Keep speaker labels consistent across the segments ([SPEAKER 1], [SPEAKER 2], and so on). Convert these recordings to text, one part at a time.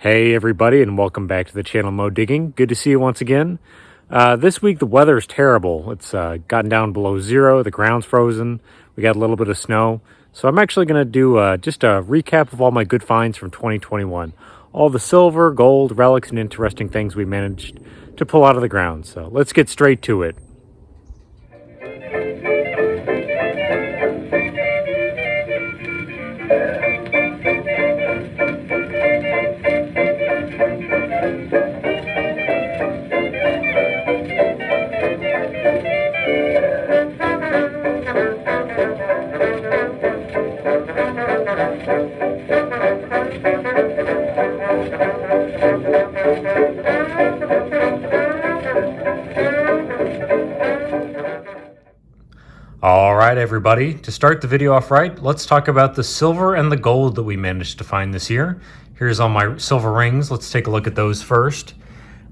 [SPEAKER 1] Hey everybody, and welcome back to the channel Mo Digging. Good to see you once again. This week the weather is terrible. It's gotten down below zero, the ground's frozen, we got a little bit of snow. So I'm actually going to do just a recap of all my good finds from 2021. All the silver, gold, relics, and interesting things we managed to pull out of the ground. So let's get straight to it. All right, everybody, to start the video off right, let's talk about the silver and the gold that we managed to find this year. Here's all my silver rings. Let's take a look at those first.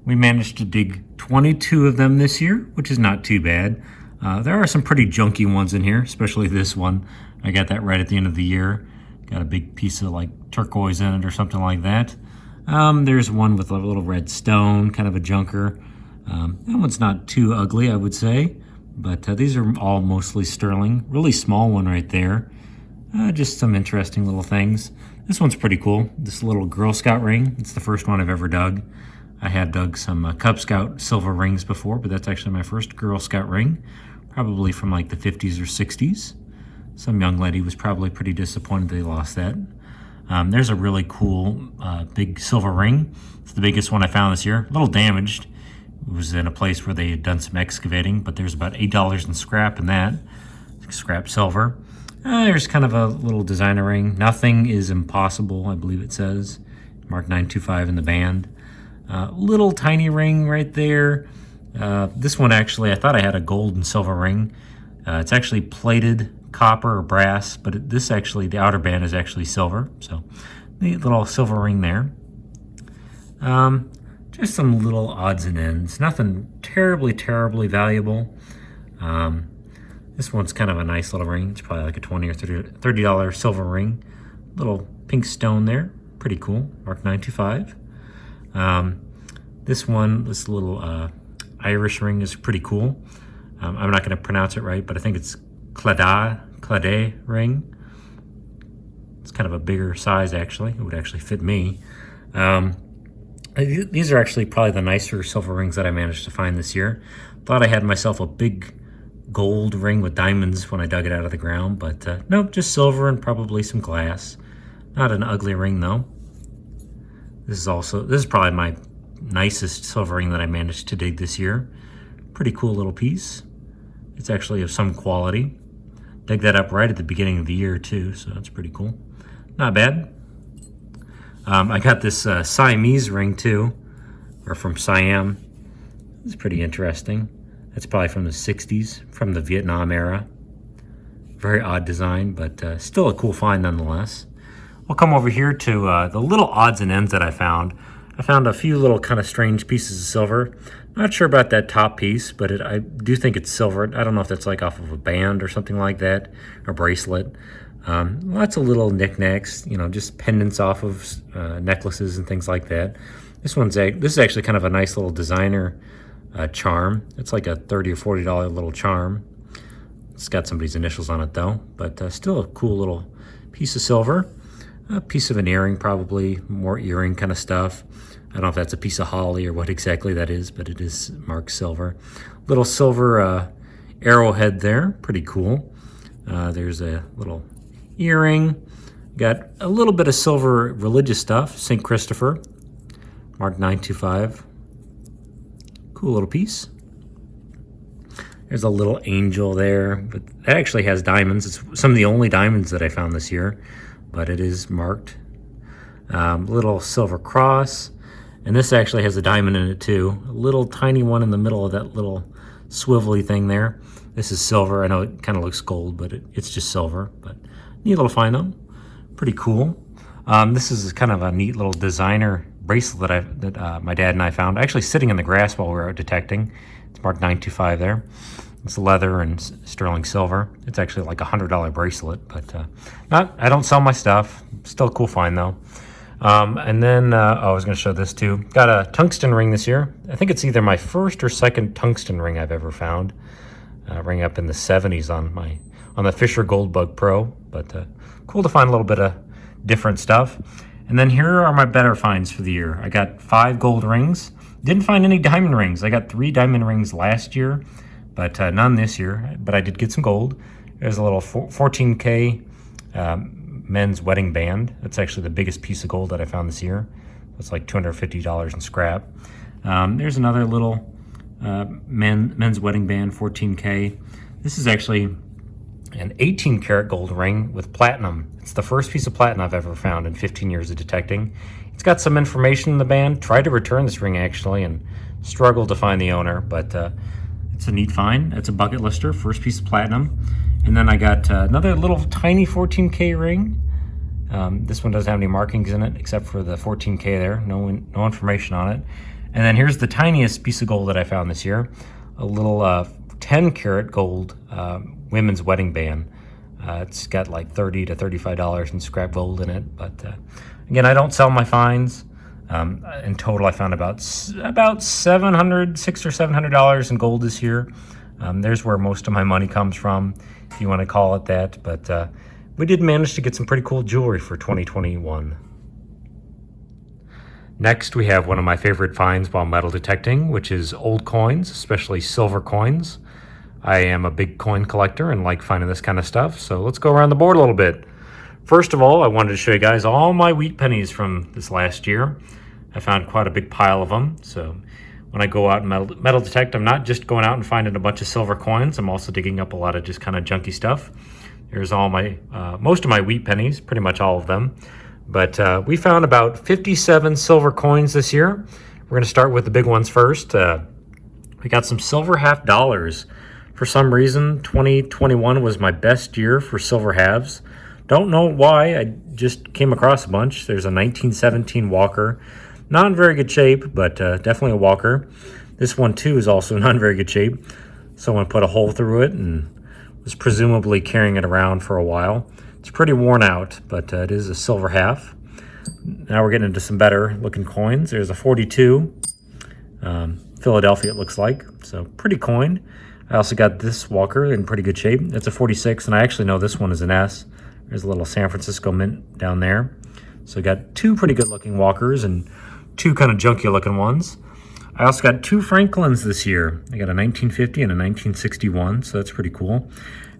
[SPEAKER 1] We managed to dig 22 of them this year, which is not too bad. There are some pretty junky ones in here, especially this one. I got that right at the end of the year. Got a big piece of like turquoise in it or something like that. There's one with a little red stone, kind of a junker. That one's not too ugly, I would say. But these are all mostly sterling. Really small one right there. Just some interesting little things. This one's pretty cool. This little Girl Scout ring. It's the first one I've ever dug. I have dug some Cub Scout silver rings before, but that's actually my first Girl Scout ring. Probably from like the 50s or 60s. Some young lady was probably pretty disappointed they lost that. There's a really cool big silver ring. It's the biggest one I found this year. A little damaged. It was in a place where they had done some excavating, but there's about $8 in scrap in that. Scrap silver. There's kind of a little designer ring. Nothing is impossible, I believe it says. Mark 925 in the band. Little tiny ring right there. This one actually, I thought I had a gold and silver ring. It's actually plated copper or brass, but this actually, the outer band is actually silver. So, neat little silver ring there. Just some little odds and ends. Nothing terribly valuable. This one's kind of a nice little ring. It's probably like a $20 or $30 silver ring. Little pink stone there. Pretty cool. Mark 925. This one, this little Irish ring is pretty cool. I'm not going to pronounce it right, but I think it's Clade ring. It's kind of a bigger size, actually. It would actually fit me. These are actually probably the nicer silver rings that I managed to find this year. Thought I had myself a big gold ring with diamonds when I dug it out of the ground, but nope, just silver and probably some glass. Not an ugly ring though. This is probably my nicest silver ring that I managed to dig this year. Pretty cool little piece. It's actually of some quality. Dug that up right at the beginning of the year too, so that's pretty cool. Not bad. I got this Siamese ring too, or from Siam. It's pretty interesting. That's probably from the 60s, from the Vietnam era. Very odd design, but still a cool find nonetheless. We'll come over here to the little odds and ends that I found. I found a few little kind of strange pieces of silver. Not sure about that top piece, but I do think it's silver. I don't know if that's like off of a band or something like that, or bracelet. Lots of little knickknacks, you know, just pendants off of necklaces and things like that. This is actually kind of a nice little designer charm. It's like a $30 or $40 little charm. It's got somebody's initials on it though, but still a cool little piece of silver. A piece of an earring, probably more earring kind of stuff. I don't know if that's a piece of holly or what exactly that is, but it is marked silver. Little silver arrowhead there, pretty cool. There's a little earring. Got a little bit of silver religious stuff. St. Christopher, mark 925. Cool little piece. There's a little angel there, but that actually has diamonds. It's some of the only diamonds that I found this year, but it is marked. Little silver cross, and this actually has a diamond in it too. A little tiny one in the middle of that little swivelly thing there. This is silver. I know it kind of looks gold, but it's just silver. But neat little find though. Pretty cool. This is kind of a neat little designer bracelet that my dad and I found. Actually sitting in the grass while we were out detecting. It's marked 925 there. It's leather and sterling silver. It's actually like $100 bracelet, but I don't sell my stuff. Still a cool find though. And then I was going to show this too. Got a tungsten ring this year. I think it's either my first or second tungsten ring I've ever found. Ring up in the 70s on the Fisher Goldbug Pro, but cool to find a little bit of different stuff. And then here are my better finds for the year. I got 5 gold rings. Didn't find any diamond rings. I got 3 diamond rings last year, but none this year. But I did get some gold. There's a little 14K men's wedding band. That's actually the biggest piece of gold that I found this year. It's like $250 in scrap. There's another little men's wedding band, 14K. This is actually an 18 karat gold ring with platinum. It's the first piece of platinum I've ever found in 15 years of detecting. It's got some information in the band. Tried to return this ring actually and struggled to find the owner, but it's a neat find. It's a bucket lister, first piece of platinum. And then I got another little tiny 14K ring. This one doesn't have any markings in it except for the 14K there. No information on it. And then here's the tiniest piece of gold that I found this year. A little 10 karat gold women's wedding band. It's got like $30 to $35 in scrap gold in it. But again, I don't sell my finds. In total, I found about $600 or $700 in gold this year. There's where most of my money comes from, if you want to call it that. But we did manage to get some pretty cool jewelry for 2021. Next, we have one of my favorite finds while metal detecting, which is old coins, especially silver coins. I am a big coin collector and like finding this kind of stuff, so let's go around the board a little bit. First of all, I wanted to show you guys all my wheat pennies from this last year. I found quite a big pile of them, so when I go out and metal detect, I'm not just going out and finding a bunch of silver coins. I'm also digging up a lot of just kind of junky stuff. There's all my most of my wheat pennies, pretty much all of them. But we found about 57 silver coins this year. We're going to start with the big ones first. We got some silver half dollars. For some reason, 2021 was my best year for silver halves. Don't know why, I just came across a bunch. There's a 1917 Walker. Not in very good shape, but definitely a Walker. This one too is also not in very good shape. Someone put a hole through it and was presumably carrying it around for a while. It's pretty worn out, but it is a silver half. Now we're getting into some better looking coins. There's a 42, Philadelphia it looks like, so pretty coin. I also got this Walker in pretty good shape. It's a 46, and I actually know this one is an S. There's a little San Francisco mint down there. So I got 2 pretty good looking Walkers and 2 kind of junky looking ones. I also got 2 Franklins this year. I got a 1950 and a 1961, so that's pretty cool.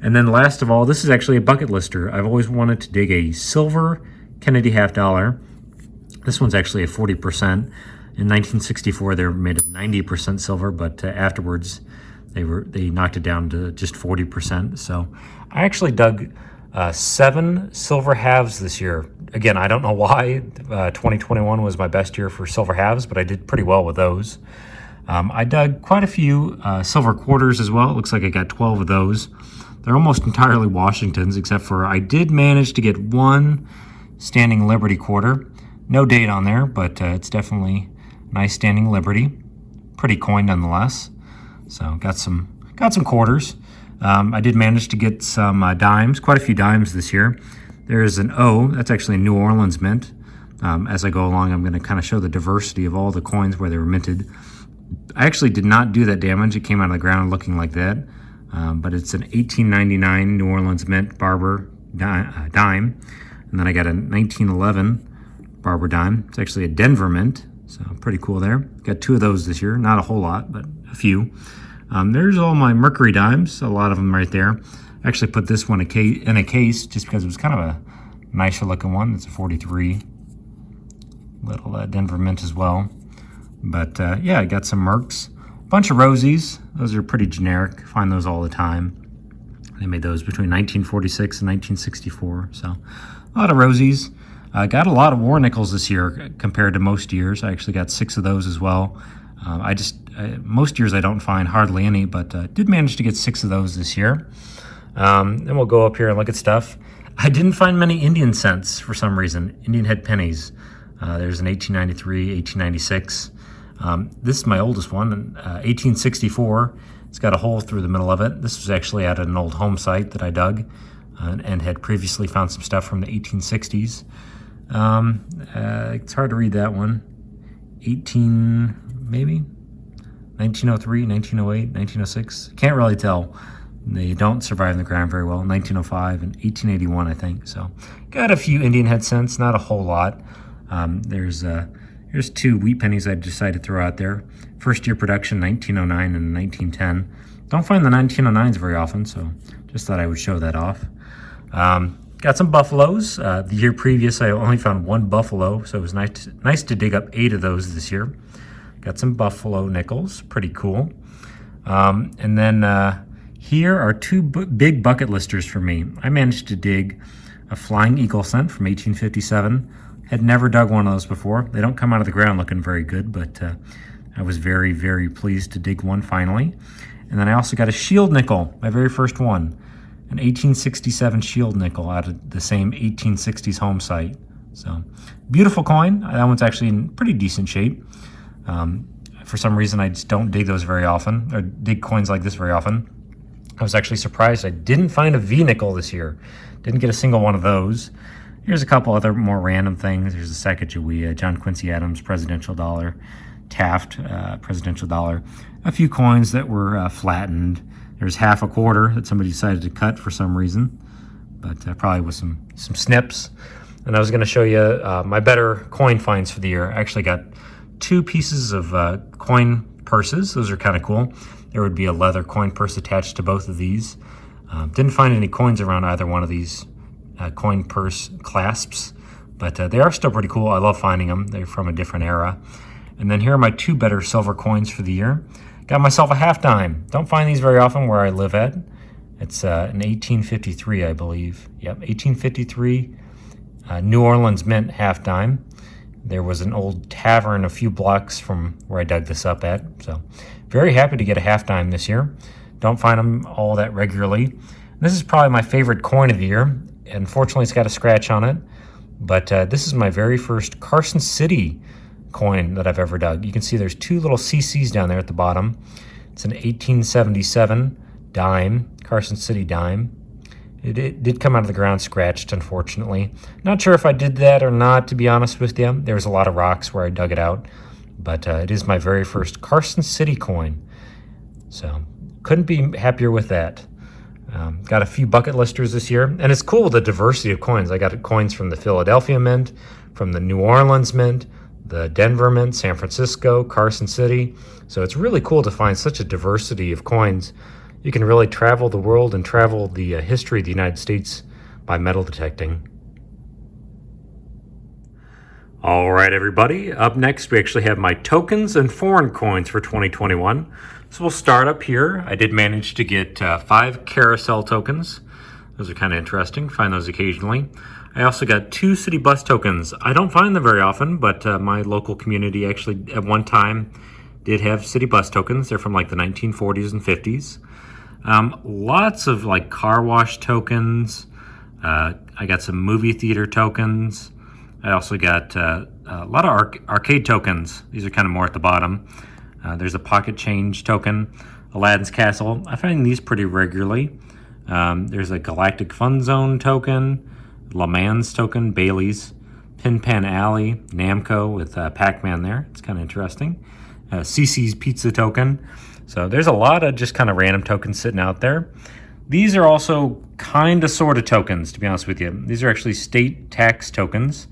[SPEAKER 1] And then last of all, this is actually a bucket lister. I've always wanted to dig a silver Kennedy half dollar. This one's actually a 40%. In 1964, they were made of 90% silver, but afterwards they knocked it down to just 40%. So I actually dug 7 silver halves this year. Again, I don't know why. 2021 was my best year for silver halves, but I did pretty well with those. I dug quite a few silver quarters as well. It looks like I got 12 of those. They're almost entirely Washingtons, except for I did manage to get 1 Standing Liberty quarter. No date on there, but it's definitely nice Standing Liberty. Pretty coin nonetheless. So got some quarters. I did manage to get some dimes, quite a few dimes this year. There's an O, that's actually a New Orleans mint. As I go along, I'm going to kind of show the diversity of all the coins where they were minted. I actually did not do that damage. It came out of the ground looking like that. But it's an 1899 New Orleans mint Barber dime. And then I got a 1911 Barber dime. It's actually a Denver mint, so pretty cool there. Got 2 of those this year. Not a whole lot, but a few. There's all my Mercury dimes, a lot of them right there. I actually put this one in a case just because it was kind of a nicer looking one. It's a 43. Little Denver mint as well. But yeah, I got some Mercs. Bunch of Rosies. Those are pretty generic. Find those all the time. They made those between 1946 and 1964. So a lot of Rosies. I got a lot of war nickels this year compared to most years. I actually got 6 of those as well. Most years I don't find hardly any, but did manage to get 6 of those this year. Then we'll go up here and look at stuff. I didn't find many Indian cents for some reason. Indian head pennies. There's an 1893, 1896. This is my oldest one, 1864. It's got a hole through the middle of it. This was actually at an old home site that I dug and had previously found some stuff from the 1860s. It's hard to read that one. 18, maybe? 1903, 1908, 1906. Can't really tell. They don't survive in the ground very well. 1905 and 1881, I think. So got a few Indian head cents, not a whole lot. Here's two wheat pennies I decided to throw out there. First year production, 1909 and 1910. Don't find the 1909s very often, so just thought I would show that off. Got some buffaloes. The year previous, I only found one buffalo, so it was nice to dig up 8 of those this year. Got some buffalo nickels, pretty cool. And then here are 2 big bucket listers for me. I managed to dig a flying eagle cent from 1857. Had never dug one of those before. They don't come out of the ground looking very good, but I was very, very pleased to dig one finally. And then I also got a shield nickel, my very first one. An 1867 shield nickel out of the same 1860s home site. So, beautiful coin. That one's actually in pretty decent shape. For some reason, I just don't dig those very often, or dig coins like this very often. I was actually surprised I didn't find a V nickel this year. Didn't get a single one of those. Here's a couple other more random things. There's a Sacagawea, John Quincy Adams presidential dollar, Taft presidential dollar. A few coins that were flattened. There's half a quarter that somebody decided to cut for some reason, but probably with some snips. And I was going to show you my better coin finds for the year. I actually got 2 pieces of coin purses. Those are kind of cool. There would be a leather coin purse attached to both of these. Didn't find any coins around either one of these coin purse clasps, but they are still pretty cool. I love finding them. They're from a different era. And then here are my 2 better silver coins for the year. Got myself a half dime. Don't find these very often where I live at. It's an 1853, I believe. Yep, 1853 New Orleans Mint half dime. There was an old tavern a few blocks from where I dug this up at. So very happy to get a half dime this year. Don't find them all that regularly. This is probably my favorite coin of the year. Unfortunately, it's got a scratch on it. But this is my very first Carson City coin that I've ever dug. You can see there's 2 little CCs down there at the bottom. It's an 1877 dime, Carson City dime. It did come out of the ground scratched, unfortunately. Not sure if I did that or not, to be honest with you. There was a lot of rocks where I dug it out, but it is my very first Carson City coin. So couldn't be happier with that. Got a few bucket listers this year, and it's cool the diversity of coins. I got coins from the Philadelphia Mint, from the New Orleans Mint, the Denver Mint, San Francisco, Carson City. So it's really cool to find such a diversity of coins. You can really travel the world and travel the history of the United States by metal detecting. All right, everybody. Up next, we actually have my tokens and foreign coins for 2021. So we'll start up here. I did manage to get 5 carousel tokens. Those are kind of interesting. Find those occasionally. I also got 2 city bus tokens. I don't find them very often, but my local community actually at one time did have city bus tokens. They're from like the 1940s and 50s. Lots of like car wash tokens. I got some movie theater tokens. I also got a lot of arcade tokens. These are kind of more at the bottom. There's a pocket change token, Aladdin's Castle. I find these pretty regularly. There's a Galactic Fun Zone token, Le Mans token, Bailey's, Pin Pan Alley, Namco with Pac-Man there. It's kind of interesting. CC's Pizza token. So there's a lot of just kind of random tokens sitting out there. These are also kind of sort of tokens, to be honest with you. These are actually state tax tokens.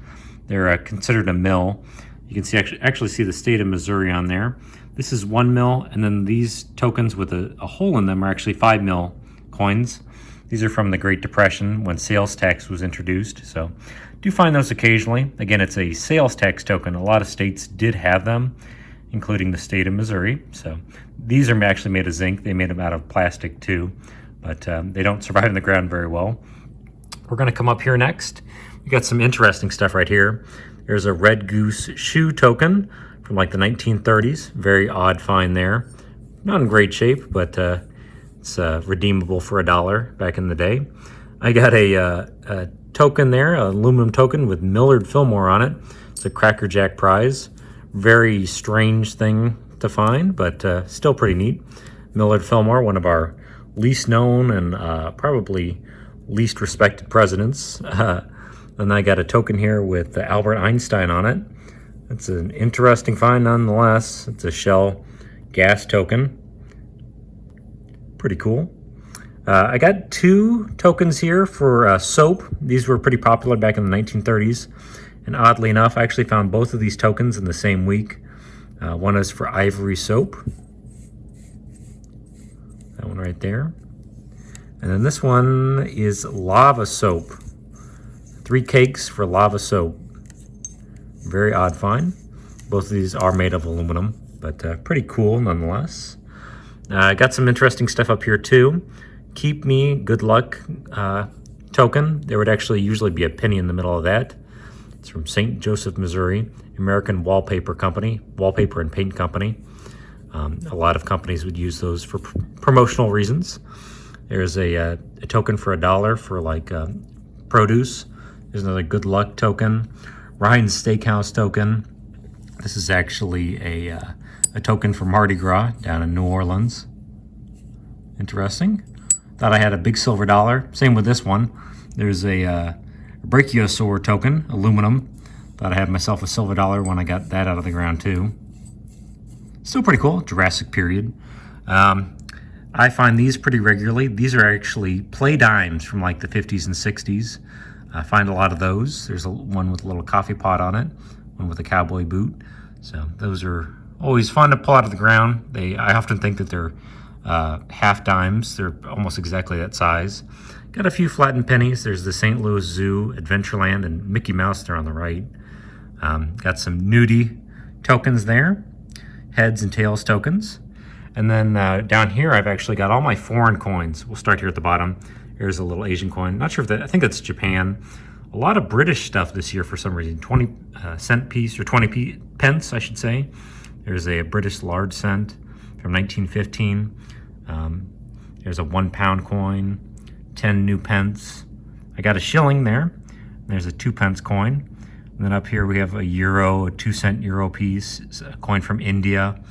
[SPEAKER 1] They're considered a mill. You can see actually see the state of Missouri on there. This is 1 mil, and then these tokens with a hole in them are actually 5 mil coins. These are from the Great Depression when sales tax was introduced. So do find those occasionally. Again, it's a sales tax token. A lot of states did have them, including the state of Missouri. So these are actually made of zinc. They made them out of plastic too, but they don't survive in the ground very well. We're going to come up here next. We got some interesting stuff right here. There's a Red Goose shoe token from like the 1930s. Very odd find there. Not in great shape, but it's redeemable for $1 back in the day. I got a token there, an aluminum token with Millard Fillmore on it. It's a Cracker Jack prize. Very strange thing to find, but still pretty neat. Millard Fillmore, one of our least known and probably least respected presidents. And I got a token here with Albert Einstein on it. It's an interesting find nonetheless. It's a Shell gas token. Pretty cool. I got 2 tokens here for soap. These were pretty popular back in the 1930s. And oddly enough, I actually found both of these tokens in the same week. One is for ivory soap. That one right there. And then this one is lava soap. 3 cakes for lava soap. Very odd find. Both of these are made of aluminum, but pretty cool nonetheless. I got some interesting stuff up here too. Keep me good luck token. There would actually usually be a penny in the middle of that. It's from St. Joseph, Missouri, American Wallpaper Company, Wallpaper and Paint Company. A lot of companies would use those for promotional reasons. There's a token for $1 for like produce. There's another good luck token. Ryan's Steakhouse token. This is actually a token for Mardi Gras down in New Orleans. Interesting. Thought I had a big silver dollar. Same with this one. There's a brachiosaur token, aluminum. Thought I had myself a silver dollar when I got that out of the ground too. Still pretty cool, Jurassic period. I find these pretty regularly. These are actually play dimes from like the 50s and 60s. I find a lot of those. There's one with a little coffee pot on it, one with a cowboy boot. So those are always fun to pull out of the ground. I often think that they're half dimes. They're almost exactly that size. Got a few flattened pennies. There's the St. Louis Zoo, Adventureland, and Mickey Mouse there on the right. Got some nudie tokens there, heads and tails tokens. And then down here, I've actually got all my foreign coins. We'll start here at the bottom. Here's a little Asian coin. Not sure if I think that's Japan. A lot of British stuff this year for some reason. 20 cent piece, or 20 pence, I should say. There's a British large cent from 1915. There's a 1 pound coin, 10 new pence. I got a shilling there. There's a 2 pence coin. And then up here we have a euro, a 2 cent euro piece, a coin from India.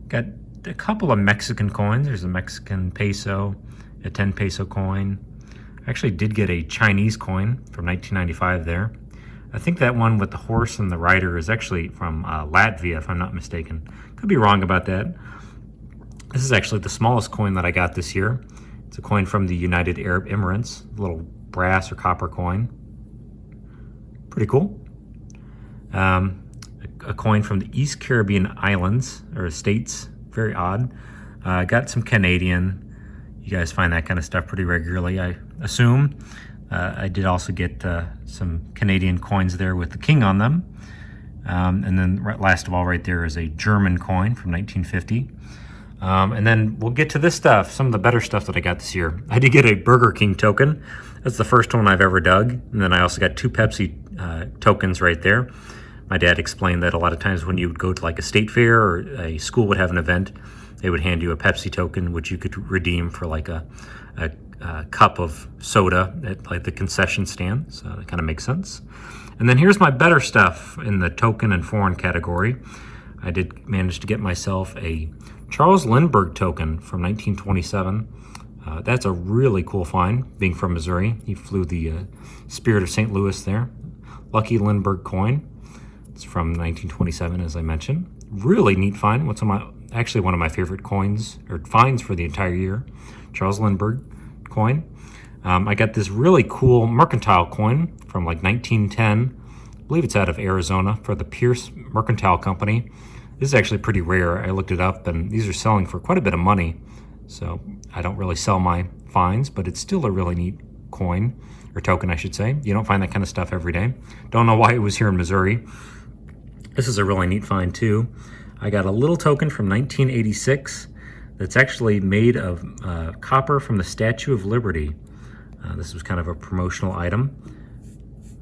[SPEAKER 1] Got a couple of Mexican coins. There's a Mexican peso, a 10 peso coin. I actually did get a Chinese coin from 1995 there. I think that one with the horse and the rider is actually from Latvia, if I'm not mistaken. Could be wrong about that. This is actually the smallest coin that I got this year. It's a coin from the United Arab Emirates, a little brass or copper coin. Pretty cool. A coin from the East Caribbean Islands, or states. Very odd. Got some Canadian. You guys find that kind of stuff pretty regularly, I assume. I did also get some Canadian coins there with the king on them. And then last of all right there is a German coin from 1950. And then we'll get to this stuff, some of the better stuff that I got this year. I did get a Burger King token. That's the first one I've ever dug. And then I also got 2 Pepsi tokens right there. My dad explained that a lot of times when you would go to like a state fair or a school would have an event, they would hand you a Pepsi token, which you could redeem for like a cup of soda at like the concession stand. So that kind of makes sense. And then here's my better stuff in the token and foreign category. I did manage to get myself a Charles Lindbergh token from 1927. That's a really cool find, being from Missouri. He flew the Spirit of St. Louis there. Lucky Lindbergh coin. It's from 1927, as I mentioned. Really neat find. Actually one of my favorite coins, or finds for the entire year. Charles Lindbergh coin. I got this really cool mercantile coin from like 1910. I believe it's out of Arizona for the Pierce Mercantile Company. This is actually pretty rare. I looked it up, and these are selling for quite a bit of money. So I don't really sell my finds, but it's still a really neat coin, or token, I should say. You don't find that kind of stuff every day. Don't know why it was here in Missouri. This is a really neat find too. I got a little token from 1986 that's actually made of copper from the Statue of Liberty. This was kind of a promotional item.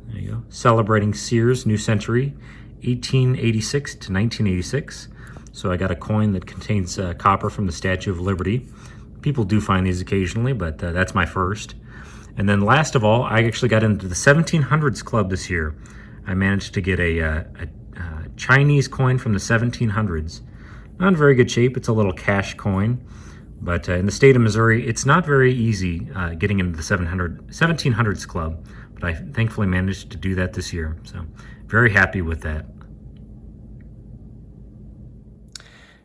[SPEAKER 1] There you go. Celebrating Sears New Century, 1886 to 1986. So I got a coin that contains copper from the Statue of Liberty. People do find these occasionally, but that's my first. And then last of all, I actually got into the 1700s club this year. I managed to get a Chinese coin from the 1700s. Not in very good shape. It's a little cash coin. But in the state of Missouri, it's not very easy getting into the 1700s club. but I thankfully managed to do that this year. So very happy with that.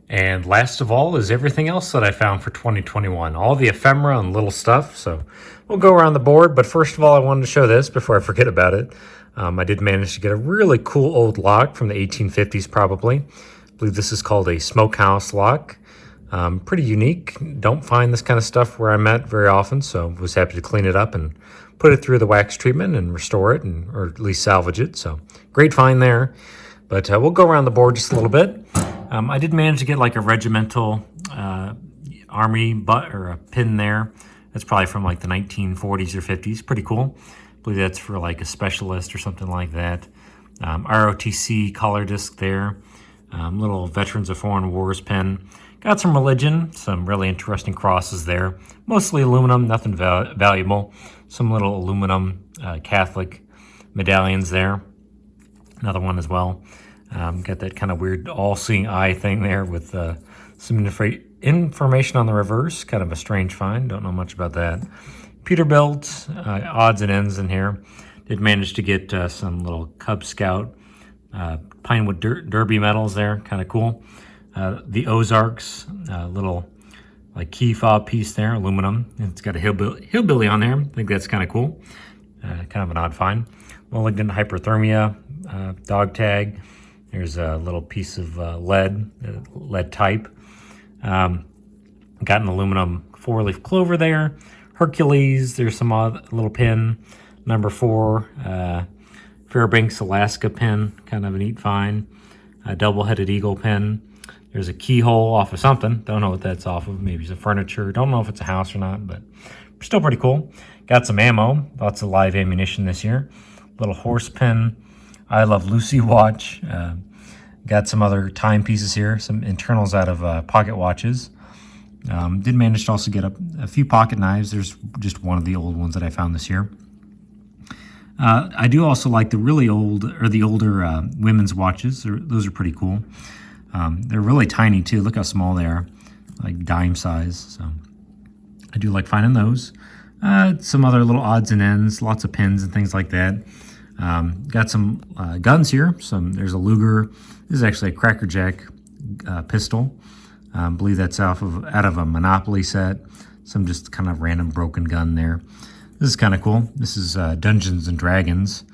[SPEAKER 1] And last of all is everything else that I found for 2021, all the ephemera and little stuff. So we'll go around the board, but first of all, I wanted to show this before I forget about it. I did manage to get a really cool old lock from the 1850s probably. I believe this is called a smokehouse lock. Pretty unique. Don't find this kind of stuff where I'm at very often, so was happy to clean it up and put it through the wax treatment and restore it, or at least salvage it. So great find there. But we'll go around the board just a little bit. I did manage to get like a regimental army butt or a pin there. That's probably from like the 1940s or 50s. Pretty cool. I believe that's for like a specialist or something like that. ROTC collar disc there. Little Veterans of Foreign Wars pin. Got some religion, some really interesting crosses there. Mostly aluminum, nothing valuable. Some little aluminum Catholic medallions there. Another one as well. Got that kind of weird all-seeing eye thing there with some information on the reverse. Kind of a strange find. Don't know much about that. Peterbilt, odds and ends in here. Did manage to get some little Cub Scout Pinewood Derby medals there. Kind of cool. The Ozarks, little like key fob piece there, aluminum. It's got a hillbilly on there. I think that's kind of cool. Kind of an odd find. Wellington hyperthermia dog tag. There's a little piece of lead type. Got an aluminum 4-leaf clover there. Hercules, there's some odd little pin. Number 4, Fairbanks, Alaska pin, kind of a neat find. A double-headed eagle pin. There's a keyhole off of something. Don't know what that's off of. Maybe some furniture. Don't know if it's a house or not, but still pretty cool. Got some ammo. Lots of live ammunition this year. Little horse pin. I Love Lucy watch. Got some other timepieces here. Some internals out of pocket watches. Did manage to also get a few pocket knives. There's just one of the old ones that I found this year. I do also like the really old, or the older women's watches. Those are pretty cool. They're really tiny too. Look how small they are, like dime size. So I do like finding those. Some other little odds and ends, lots of pins and things like that. Got some guns here. There's a Luger. This is actually a Cracker Jack pistol. I believe that's out of a Monopoly set. Some just kind of random broken gun there. This is kind of cool. This is Dungeons and Dragons.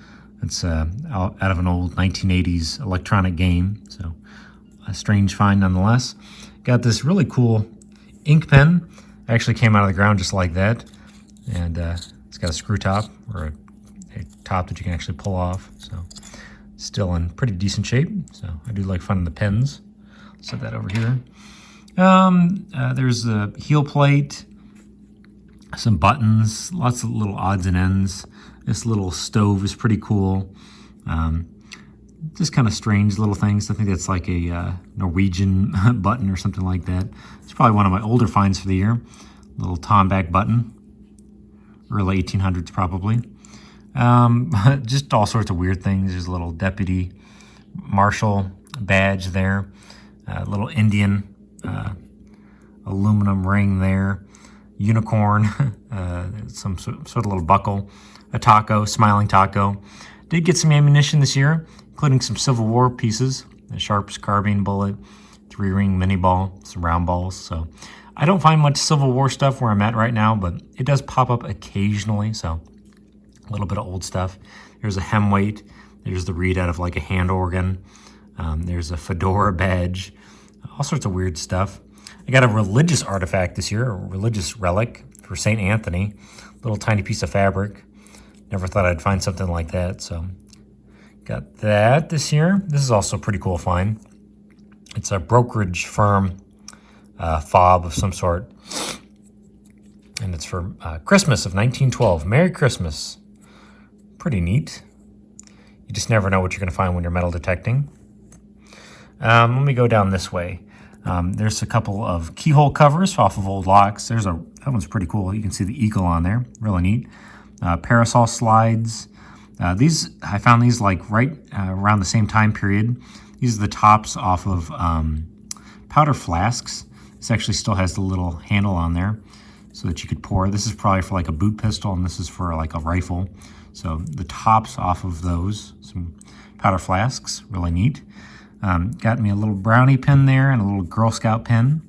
[SPEAKER 1] It's out of an old 1980s electronic game. So a strange find nonetheless. Got this really cool ink pen. Actually came out of the ground just like that. And it's got a screw top, or a top that you can actually pull off. So still in pretty decent shape. So I do like finding the pens. Set that over here. There's a heel plate, some buttons, lots of little odds and ends. This little stove is pretty cool. Just kind of strange little things. I think that's like a Norwegian button or something like that. It's probably one of my older finds for the year. Little Tomback button. Early 1800s probably. Just all sorts of weird things. There's a little deputy marshal badge there. Little Indian aluminum ring there. Unicorn. Some sort of little buckle. A taco, smiling taco. Did get some ammunition this year, including some Civil War pieces. A Sharps carbine bullet, 3-ring mini ball, some round balls. So I don't find much Civil War stuff where I'm at right now, but it does pop up occasionally. So a little bit of old stuff. There's a hem weight. There's the reed out of like a hand organ. There's a fedora badge. All sorts of weird stuff. I got a religious artifact this year, a religious relic for St. Anthony. Little tiny piece of fabric. Never thought I'd find something like that, so got that this year. This is also a pretty cool find. It's a brokerage firm fob of some sort, and it's for Christmas of 1912. Merry Christmas. Pretty neat. You just never know what you're going to find when you're metal detecting. Let me go down this way. There's a couple of keyhole covers off of old locks. That one's pretty cool. You can see the eagle on there. Really neat. Parasol slides. I found these like right around the same time period. These are the tops off of powder flasks. This actually still has the little handle on there so that you could pour. This is probably for like a boot pistol, and this is for like a rifle. So the tops off of those, some powder flasks, really neat. Got me a little brownie pin there and a little Girl Scout pin.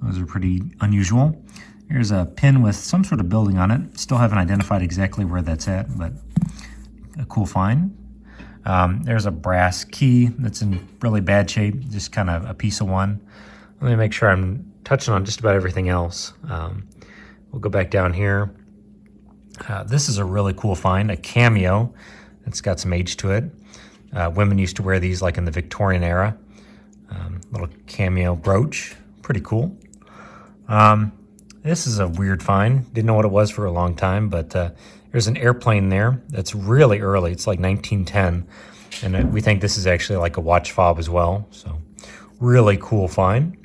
[SPEAKER 1] Those are pretty unusual. Here's a pin with some sort of building on it. Still haven't identified exactly where that's at, but a cool find. There's a brass key that's in really bad shape, just kind of a piece of one. Let me make sure I'm touching on just about everything else. We'll go back down here. This is a really cool find, a cameo. It's got some age to it. Women used to wear these like in the Victorian era. Little cameo brooch, pretty cool. This is a weird find. Didn't know what it was for a long time, but there's an airplane there that's really early. It's like 1910, and we think this is actually like a watch fob as well. So really cool find.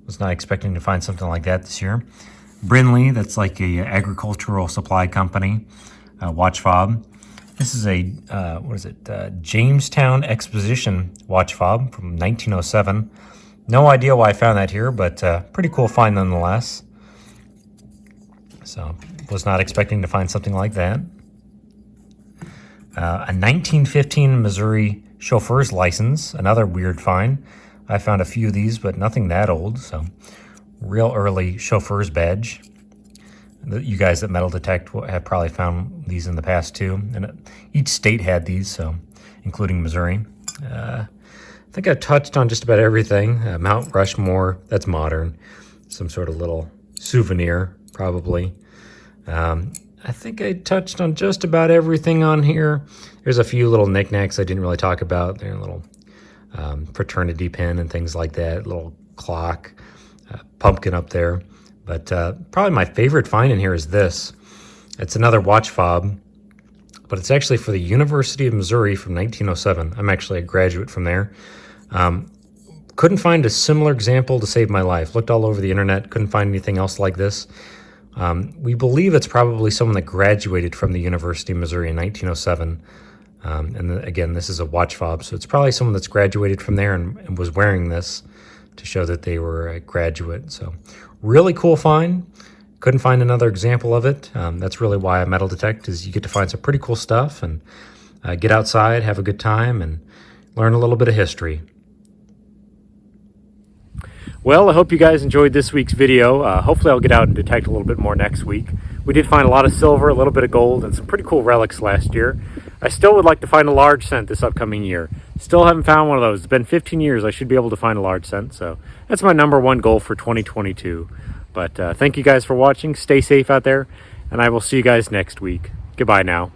[SPEAKER 1] Was not expecting to find something like that this year. Brinley, that's like a agricultural supply company, watch fob. This is a, what is it, Jamestown Exposition watch fob from 1907. No idea why I found that here, but pretty cool find nonetheless. So, was not expecting to find something like that. A 1915 Missouri chauffeur's license, another weird find. I found a few of these, but nothing that old, so real early chauffeur's badge. You guys at Metal Detect have probably found these in the past too, and each state had these, so including Missouri. I think I touched on just about everything. Mount Rushmore, that's modern. Some sort of little souvenir, probably. I think I touched on just about everything on here. There's a few little knickknacks I didn't really talk about. They're a little fraternity pin and things like that, little clock, pumpkin up there. But probably my favorite find in here is this. It's another watch fob, but it's actually for the University of Missouri from 1907. I'm actually a graduate from there. Couldn't find a similar example to save my life. Looked all over the internet, couldn't find anything else like this. We believe it's probably someone that graduated from the University of Missouri in 1907. Again, this is a watch fob, so it's probably someone that's graduated from there and was wearing this to show that they were a graduate. So really cool find. Couldn't find another example of it. That's really why I Metal Detect, is you get to find some pretty cool stuff and get outside, have a good time, and learn a little bit of history. Well, I hope you guys enjoyed this week's video. Hopefully I'll get out and detect a little bit more next week. We did find a lot of silver, a little bit of gold, and some pretty cool relics last year. I still would like to find a large cent this upcoming year. Still haven't found one of those. It's been 15 years. I should be able to find a large cent. So that's my #1 goal for 2022. But thank you guys for watching. Stay safe out there, and I will see you guys next week. Goodbye now.